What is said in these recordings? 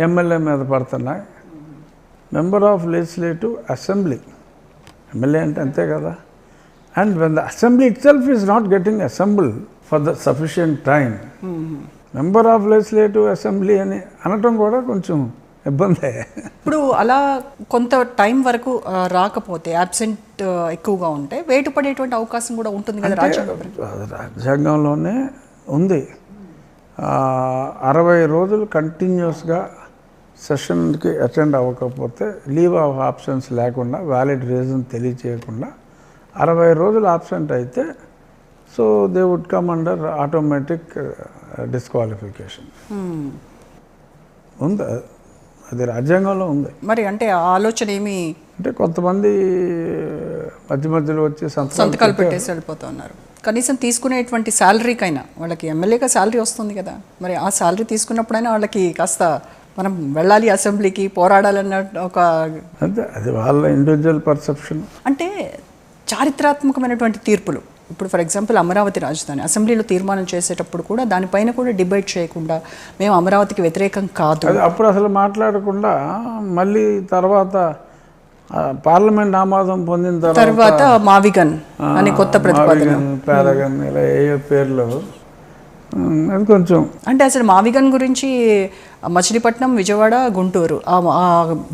MLA మీద పడుతున్నాయి. Member of legislative assembly, MLA అంటే అంతే కదా. And when the assembly it self is not getting assemble for the sufficient time, member of legislative assembly అని అనటం కూడా కొంచెం ఇబ్బందే. ఇప్పుడు అలా కొంత టైం వరకు రాకపోతే, అబ్సెంట్ ఎక్కువగా ఉంటే వేటు పడేటువంటి అవకాశం కూడా ఉంటుంది కదా రాజ్యాంగంలోనే ఉంది. 60 రోజులు కంటిన్యూస్గా సెషన్కి అటెండ్ అవ్వకపోతే, లీవ్ ఆఫ్ ఆబ్సెన్స్ లేకుండా, వ్యాలిడ్ రీజన్ తెలియచేయకుండా 60 రోజులు ఆబ్సెంట్ అయితే, so they would come under automatic disqualification. ఉంది, అది రాజ్యాంగంలో ఉంది. మరి అంటే ఆలోచన ఏమి అంటే కొంతమంది మధ్యలో వచ్చి సంతకాలు పెట్టేసి వెళ్ళిపోతున్నారు. కనీసం తీసుకునేటువంటి శాలరీకైనా, వాళ్ళకి ఎమ్మెల్యేగా శాలరీ వస్తుంది కదా, మరి ఆ శాలరీ తీసుకున్నప్పుడైనా వాళ్ళకి కాస్త మనం వెళ్ళాలి అసెంబ్లీకి, పోరాడాలన్న ఒక అంతే, అది వాళ్ళ ఇండివిజువల్ పర్సెప్షన్. అంటే చారిత్రాత్మకమైనటువంటి తీర్పులు, ఇప్పుడు ఫర్ ఎగ్జాంపుల్ అమరావతి రాజధాని అసెంబ్లీలో తీర్మానం చేసేటప్పుడు కూడా దానిపైన కూడా డిబేట్ చేయకుండా, మేము అమరావతికి వ్యతిరేకం కాదు, అప్పుడు అసలు మాట్లాడకుండా, మళ్ళీ తర్వాత పార్లమెంట్ ఆమోదం పొందిన తర్వాత మావిగన్ అనే కొత్త ప్రతిపాదన, పారగన్, ఇలా ఏ పేర్లు, అది కొంచెం అంటే అసలు మావిగన్ గురించి మచిలీపట్నం, విజయవాడ, గుంటూరు ఆ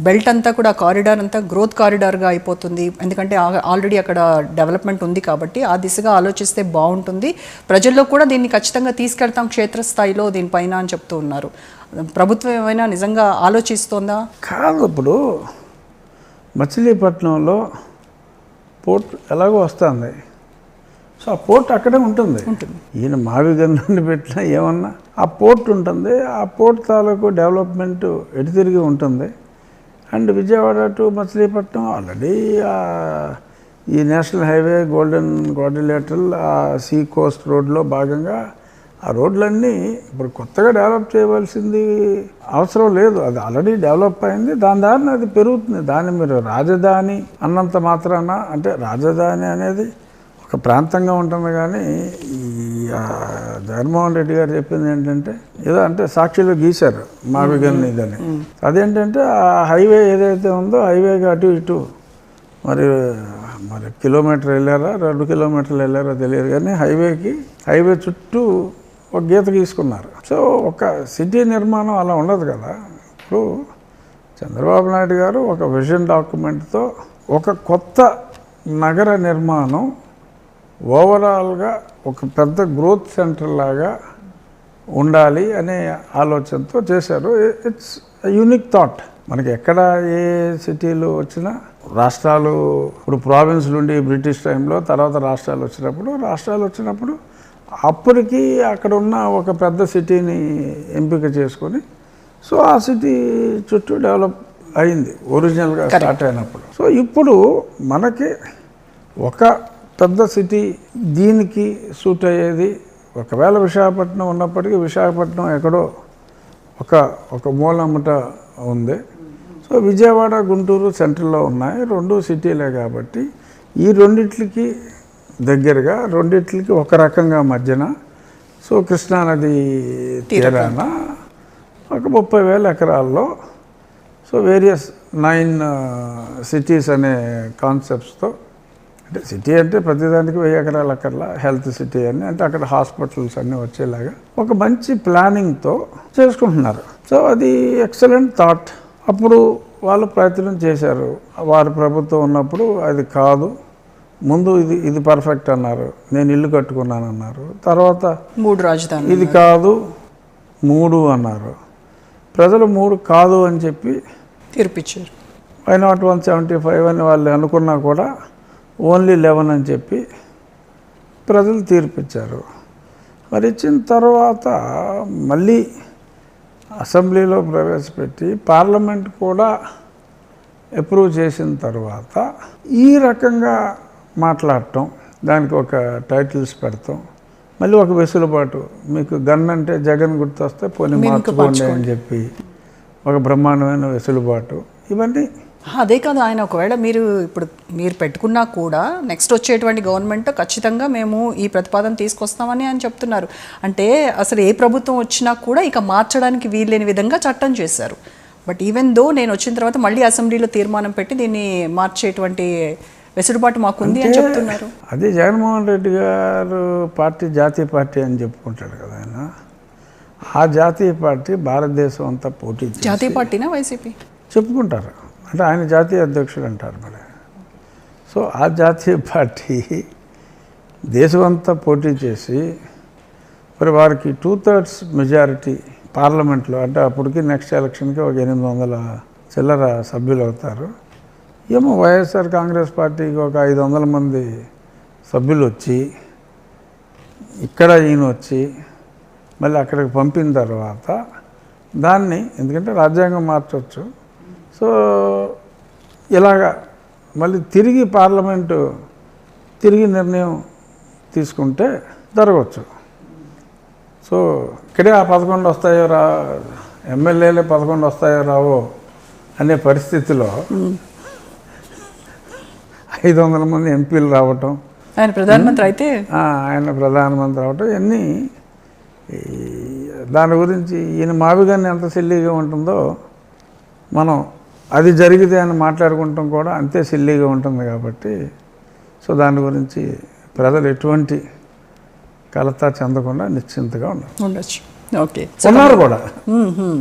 బెల్ట్ అంతా కూడా, కారిడార్ అంతా గ్రోత్ కారిడార్గా అయిపోతుంది. ఎందుకంటే ఆల్రెడీ అక్కడ డెవలప్మెంట్ ఉంది కాబట్టి ఆ దిశగా ఆలోచిస్తే బాగుంటుంది, ప్రజల్లో కూడా దీన్ని ఖచ్చితంగా తీసుకెళ్తాం క్షేత్రస్థాయిలో దీనిపైన అని చెప్తూ ఉన్నారు. ప్రభుత్వం ఏమైనా నిజంగా ఆలోచిస్తోందా? కాదు, ఇప్పుడు మచిలీపట్నంలో పోర్ట్ ఎలాగో వస్తుంది, సో ఆ పోర్ట్ అక్కడే ఉంటుంది. ఈయన మావిగన్ నుండి పెట్టినా ఏమన్నా ఆ పోర్ట్ ఉంటుంది, ఆ పోర్ట్ తాలూకు డెవలప్మెంట్ ఎటు తిరిగి ఉంటుంది. And Vijayawada to Machilipatnam already ఈ national highway golden quadrilateral sea coast రోడ్లో భాగంగా ఆ రోడ్లన్నీ ఇప్పుడు కొత్తగా డెవలప్ చేయవలసింది అవసరం లేదు, అది ఆల్రెడీ డెవలప్ అయింది, దాని దారిని అది పెరుగుతుంది. దాన్ని మీరు రాజధాని అన్నంత మాత్రాన, అంటే రాజధాని అనేది ఒక ప్రాంతంగా ఉంటుంది, కానీ ఈ జగన్మోహన్ రెడ్డి గారు చెప్పింది ఏంటంటే, ఏదో అంటే సాక్షిలో గీశారు మావిగన్ ఇదని, అదేంటంటే ఆ హైవే ఏదైతే ఉందో హైవేకి అటు ఇటు మరి కిలోమీటర్ వెళ్ళారా 2 కిలోమీటర్లు వెళ్ళారో తెలియదు, కానీ హైవే చుట్టూ ఒక గీత గీసుకున్నారు. సో ఒక సిటీ నిర్మాణం అలా ఉండదు కదా. ఇప్పుడు చంద్రబాబు నాయుడు గారు ఒక విజన్ డాక్యుమెంట్తో ఒక కొత్త నగర నిర్మాణం ఓవరాల్గా ఒక పెద్ద గ్రోత్ సెంటర్ లాగా ఉండాలి అనే ఆలోచనతో చేశారు. It's unique thought. మనకి ఎక్కడ ఏ సిటీలు వచ్చినా రాష్ట్రాలు, ఇప్పుడు ప్రావిన్స్ నుండి బ్రిటిష్ టైంలో, తర్వాత రాష్ట్రాలు వచ్చినప్పుడు అప్పటికి అక్కడ ఉన్న ఒక పెద్ద సిటీని ఎంపిక చేసుకొని, సో ఆ సిటీ చుట్టూ డెవలప్ అయింది ఒరిజినల్గా స్టార్ట్ అయినప్పుడు. సో ఇప్పుడు మనకి ఒక పెద్ద సిటీ దీనికి సూట్ అయ్యేది, ఒకవేళ విశాఖపట్నం ఉన్నప్పటికీ విశాఖపట్నం ఎక్కడో ఒక మూలమ్మట ఉంది. సో విజయవాడ, గుంటూరు సెంట్రల్లో ఉన్నాయి, 2 సిటీలే కాబట్టి ఈ రెండిట్లకి దగ్గరగా, రెండిట్లకి ఒక రకంగా మధ్యన, సో కృష్ణానది తీరాన ఒక 30,000 ఎకరాల్లో, సో వేరియస్ 9 సిటీస్ అనే కాన్సెప్ట్స్తో, అంటే సిటీ అంటే ప్రతిదానికి 1000 ఎకరాలు అక్కర్లా, హెల్త్ సిటీ అని, అంటే అక్కడ హాస్పిటల్స్ అన్నీ వచ్చేలాగా ఒక మంచి ప్లానింగ్తో చేసుకుంటున్నారు. సో అది ఎక్సలెంట్ థాట్. అప్పుడు వాళ్ళు ప్రయత్నం చేశారు, వారి ప్రభుత్వం ఉన్నప్పుడు అది కాదు, ముందు ఇది పర్ఫెక్ట్ అన్నారు, నేను ఇల్లు కట్టుకున్నాను అన్నారు, తర్వాత 3 రాజధాని ఇది కాదు 3 అన్నారు, ప్రజలు 3 కాదు అని చెప్పి తీర్పిచ్చారు. వై నాట్ 175 అని వాళ్ళు అనుకున్నా కూడా ఓన్లీ 11 అని చెప్పి ప్రజలు తీర్పిచ్చారు. మరి ఇచ్చిన తర్వాత మళ్ళీ అసెంబ్లీలో ప్రవేశపెట్టి పార్లమెంట్ కూడా అప్రూవ్ చేసిన తర్వాత ఈ రకంగా మాట్లాడటం, దానికి ఒక టైటిల్స్ పెడతాం, మళ్ళీ ఒక వెసులుబాటు, మీకు గన్ అంటే జగన్ గుర్తొస్తే పోనీ మార్చుకోండి అని చెప్పి ఒక బ్రహ్మాండమైన వెసులుబాటు, ఇవన్నీ అదే కాదు, ఆయన ఒకవేళ మీరు పెట్టుకున్నా కూడా నెక్స్ట్ వచ్చేటువంటి గవర్నమెంట్ ఖచ్చితంగా మేము ఈ ప్రతిపాదన తీసుకొస్తామని ఆయన చెప్తున్నారు. అంటే అసలు ఏ ప్రభుత్వం వచ్చినా కూడా ఇక మార్చడానికి వీల్లేని విధంగా చట్టం చేశారు. బట్ ఈవెన్ దో నేను వచ్చిన తర్వాత మళ్ళీ అసెంబ్లీలో తీర్మానం పెట్టి దీన్ని మార్చేటువంటి వెసులుబాటు మాకుంది అని చెప్తున్నారు. అదే జగన్మోహన్ రెడ్డి గారు పార్టీ జాతీయ పార్టీ అని చెప్పుకుంటాడు కదా ఆయన. ఆ జాతీయ పార్టీ భారతదేశం అంతా పోటీ చేసి జాతీయ పార్టీనా వైసీపీ చెప్పుకుంటారు, అంటే ఆయన జాతీయ అధ్యక్షుడు అంటారు మరి. సో ఆ జాతీయ పార్టీ దేశమంతా పోటీ చేసి మరి వారికి 2/3 మెజారిటీ పార్లమెంట్లో, అంటే అప్పటికి నెక్స్ట్ ఎలక్షన్కి ఒక 800 చిల్లర సభ్యులు అవుతారు. ఏమో వైఎస్ఆర్ కాంగ్రెస్ పార్టీకి ఒక 500 మంది సభ్యులు వచ్చి ఇక్కడ ఈయన వచ్చి మళ్ళీ అక్కడికి పంపిన తర్వాత దాన్ని, ఎందుకంటే రాజ్యాంగం మార్చవచ్చు, సో ఇలాగా మళ్ళీ తిరిగి పార్లమెంటు తిరిగి నిర్ణయం తీసుకుంటే జరగవచ్చు. సో ఇక్కడే ఆ 11 వస్తాయో ఎమ్మెల్యేలే 11 వస్తాయో రావో అనే పరిస్థితిలో 500 మంది ఎంపీలు రావటం, ఆయన ప్రధానమంత్రి అయితే ఆయన ప్రధానమంత్రి అవటం, ఇవన్నీ దాని గురించి ఈయన మావిగాన్ని ఎంత సిల్లీగా ఉంటుందో మనం అది జరిగితే అని మాట్లాడుకుంటాం కూడా అంతే సిల్లీగా ఉంటుంది కాబట్టి, సో దాని గురించి ప్రజలు ఎటువంటి కలత చెందకుండా నిశ్చింతగా ఉండొచ్చు. ఓకే, ఉన్నారు కూడా.